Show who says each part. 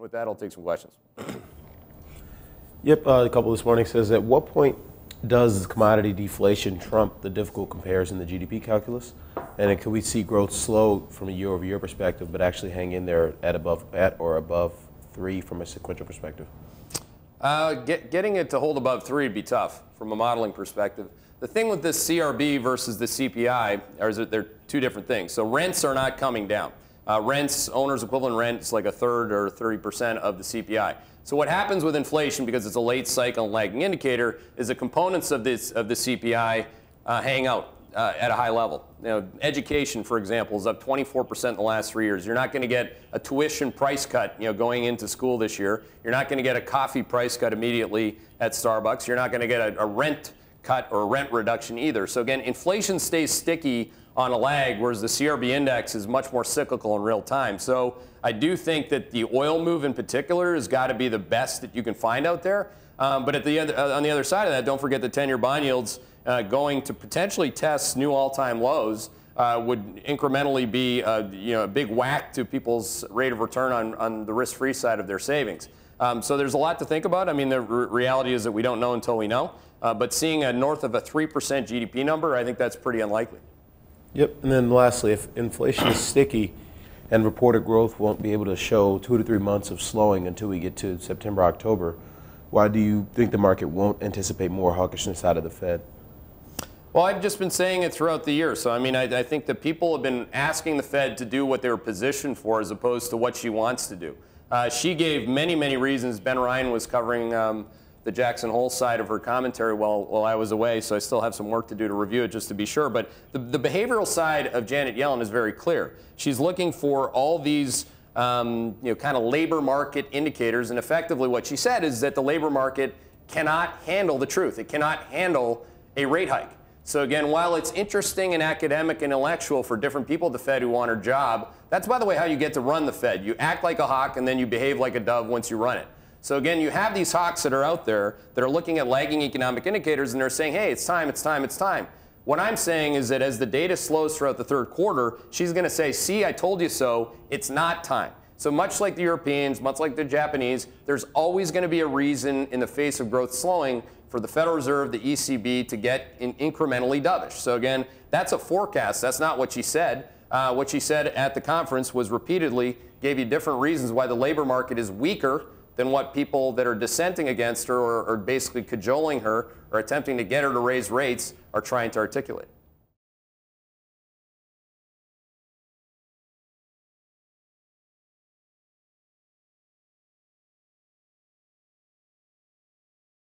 Speaker 1: With that, I'll take some questions.
Speaker 2: Yep, a couple this morning says, at what point does commodity deflation trump the difficult compares in the GDP calculus? And can we see growth slow from a year-over-year perspective, but actually hang in there at or above 3 from a sequential perspective?
Speaker 1: Getting it to hold above 3 would be tough from a modeling perspective. The thing with this CRB versus the CPI is that they're two different things. So rents are not coming down. Rents, owner's equivalent rent, is like a third or 30% of the CPI. So what happens with inflation, because it's a late cycle and lagging indicator, is the components of the CPI hang out at a high level. You know, education, for example, is up 24% in the last 3 years. You're not going to get a tuition price cut, going into school this year. You're not going to get a coffee price cut immediately at Starbucks. You're not going to get a rent cut or a rent reduction either. So again, inflation stays sticky on a lag, whereas the CRB index is much more cyclical in real time. So I do think that the oil move in particular has got to be the best that you can find out there. But on the other side of that, don't forget the 10-year bond yields going to potentially test new all-time lows would incrementally be a big whack to people's rate of return on the risk-free side of their savings. So there's a lot to think about. I mean, the reality is that we don't know until we know. But seeing a north of a 3% GDP number, I think that's pretty unlikely.
Speaker 2: Yep, and then lastly, if inflation is sticky and reported growth won't be able to show 2 to 3 months of slowing until we get to September, October, why do you think the market won't anticipate more hawkishness out of the Fed?
Speaker 1: Well, I've just been saying it throughout the year. So, I mean, I think that people have been asking the Fed to do what they were positioned for as opposed to what she wants to do. She gave many, many reasons. Ben Ryan was covering the Jackson Hole side of her commentary while I was away, so I still have some work to do to review it just to be sure. But the behavioral side of Janet Yellen is very clear. She's looking for all these kind of labor market indicators, and effectively what she said is that the labor market cannot handle the truth. It cannot handle a rate hike. So again, while it's interesting and academic and intellectual for different people at the Fed who want her job, that's, by the way, how you get to run the Fed. You act like a hawk and then you behave like a dove once you run it. So again, you have these hawks that are out there that are looking at lagging economic indicators and they're saying, hey, it's time, it's time, it's time. What I'm saying is that as the data slows throughout the third quarter, she's going to say, see, I told you so, it's not time. So much like the Europeans, much like the Japanese, there's always going to be a reason in the face of growth slowing for the Federal Reserve, the ECB, to get incrementally dovish. So again, that's a forecast. That's not what she said. What she said at the conference was repeatedly gave you different reasons why the labor market is weaker than what people that are dissenting against her or basically cajoling her or attempting to get her to raise rates are trying to articulate.